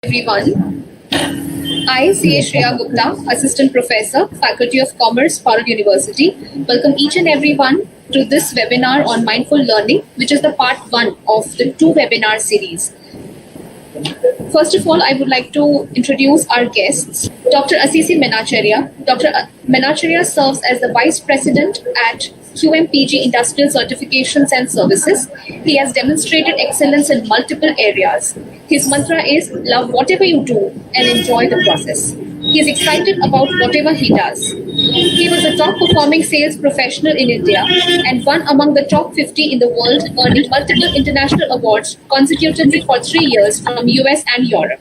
everyone. I, C.A. Shreya Gupta, Assistant Professor, Faculty of Commerce, Parul University, welcome each and everyone to this webinar on mindful learning, which is the part 1 of the 2 webinar series. First of all, I would like to introduce our guests. Dr. Asisi Menacharya. Dr. Menacharya serves as the Vice President at QMPG Industrial Certifications and Services. He has demonstrated excellence in multiple areas. His mantra is love whatever you do and enjoy the process. He is excited about whatever he does. He was a top performing sales professional in India and one among the top 50 in the world, earning multiple international awards consecutively for 3 years from US and Europe.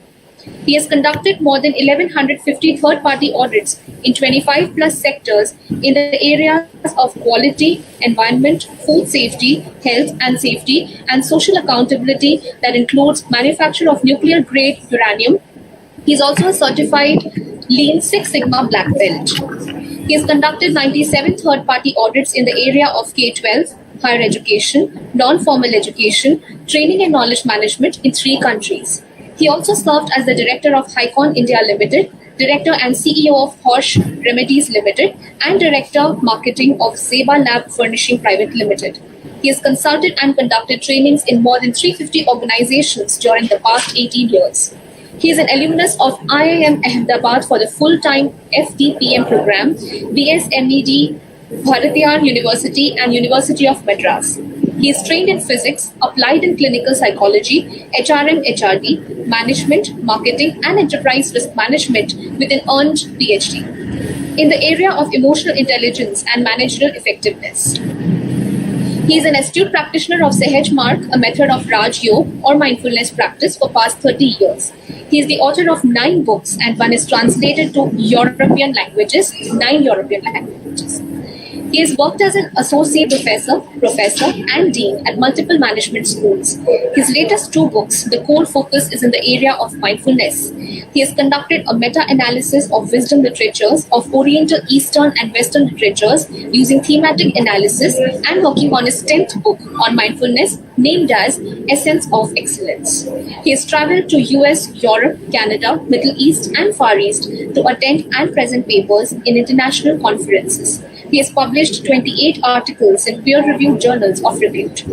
He has conducted more than 1,150 third-party audits in 25 plus sectors in the areas of quality, environment, food safety, health and safety, and social accountability that includes manufacture of nuclear-grade uranium. He is also a certified Lean Six Sigma Black Belt. He has conducted 97 third-party audits in the area of K-12, higher education, non-formal education, training and knowledge management in 3 countries. He also served as the Director of Hycon India Limited, Director and CEO of Horsch Remedies Limited, and Director Marketing of Zeba Lab Furnishing Private Limited. He has consulted and conducted trainings in more than 350 organizations during the past 18 years. He is an alumnus of IIM Ahmedabad for the full-time FDPM program, BSMED, Bharatiyar University and University of Madras. He is trained in physics, applied in clinical psychology, HRM, HRD, management, marketing, and enterprise risk management with an earned PhD in the area of emotional intelligence and managerial effectiveness. He is an astute practitioner of Sahaj Mark, a method of Raj Yoga or mindfulness practice for past 30 years. He is the author of 9 books and one is translated to European languages, 9 European languages. He has worked as an associate professor, and dean at multiple management schools. His latest 2 books, the core focus is in the area of mindfulness. He has conducted a meta-analysis of wisdom literatures of Oriental, Eastern, and Western literatures using thematic analysis and working on his 10th book on mindfulness named as Essence of Excellence. He has traveled to US, Europe, Canada, Middle East, and Far East to attend and present papers in international conferences. He has published 28 articles in peer-reviewed journals of repute.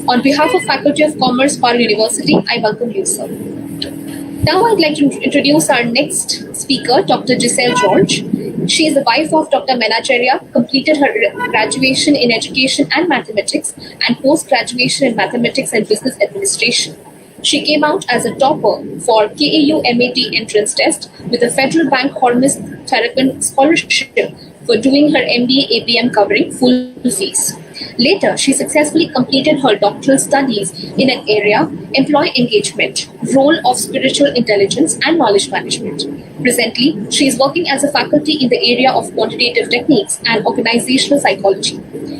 On behalf of Faculty of Commerce, Parul University, I welcome you, sir. Now I'd like to introduce our next speaker, Dr. Giselle George. She is the wife of Dr. Menacharya, completed her graduation in education and mathematics and post-graduation in mathematics and business administration. She came out as a topper for KAU MAT entrance test with the Federal Bank Hormus Therapin Scholarship for doing her MBA APM covering full fees. Later, she successfully completed her doctoral studies in an area, employee engagement, role of spiritual intelligence and knowledge management. Presently, she is working as a faculty in the area of quantitative techniques and organizational psychology.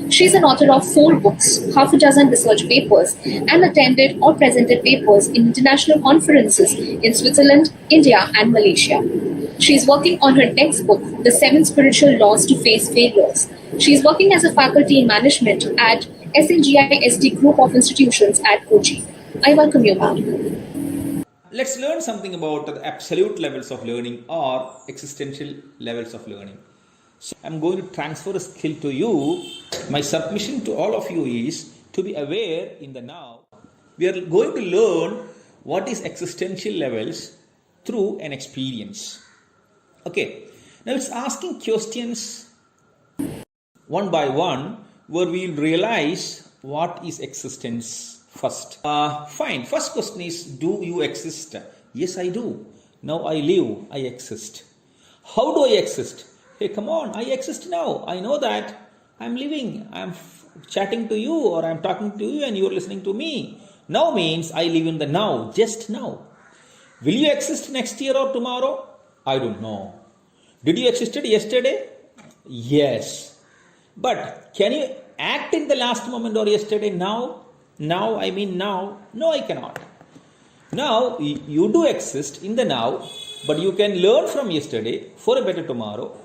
She is an author of 4 books, half a dozen research papers, and attended or presented papers in international conferences in Switzerland, India, and Malaysia. She is working on her next book, The 7 Spiritual Laws to Face Failures. She is working as a faculty in management at SNGI-ST Group of Institutions at Kochi. I welcome you, ma'am. Let's learn something about the absolute levels of learning or existential levels of learning. So I'm going to transfer a skill to you. My submission to all of you is to be aware in the now. We are going to learn what is existential levels through an experience. Okay, now it's asking questions one by one where we'll realize what is existence first. Fine, first question is, do you exist? Yes, I do. Now I live, I exist. How do I exist? Hey, come on, I exist now. I know that I'm living. I'm chatting to you or I'm talking to you and you're listening to me. Now means I live in the now, just now. Will you exist next year or tomorrow? I don't know. Did you exist yesterday? Yes. But can you act in the last moment or yesterday now? Now, I mean now. No, I cannot. Now, you do exist in the now, but you can learn from yesterday for a better tomorrow.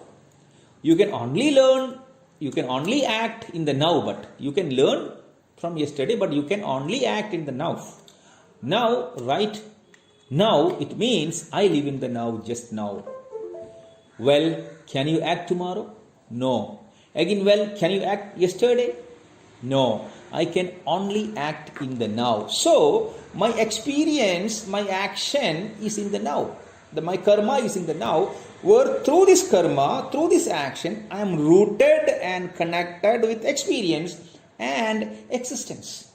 You can only act in the now, but you can learn from yesterday, but you can only act in the now. Now, right Now it means I live in the now, just now. Well, can you act tomorrow? No. Again, well, can you act yesterday? No. I can only act in the now. So, my experience, my action is in the now. My karma is in the now. Where through this karma, through this action, I am rooted and connected with experience and existence.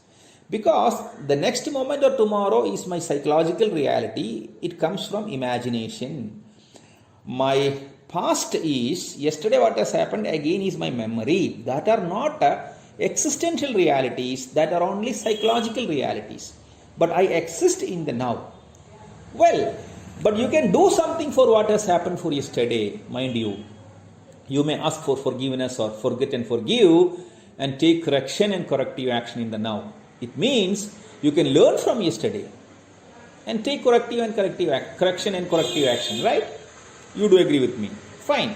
Because the next moment or tomorrow is my psychological reality. It comes from imagination. My past is, yesterday what has happened again is my memory. That are not existential realities, that are only psychological realities. But I exist in the now. Well, but you can do something for what has happened for yesterday, mind you. You may ask for forgiveness or forget and forgive and take correction and corrective action in the now. It means you can learn from yesterday and take correction and corrective action, right? You do agree with me. Fine.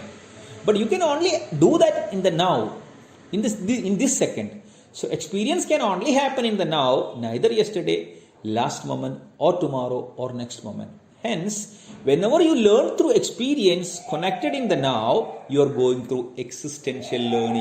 But you can only do that in the now, in this second. So experience can only happen in the now, neither yesterday, last moment, or tomorrow, or next moment. Hence, whenever you learn through experience connected in the now, you are going through existential learning.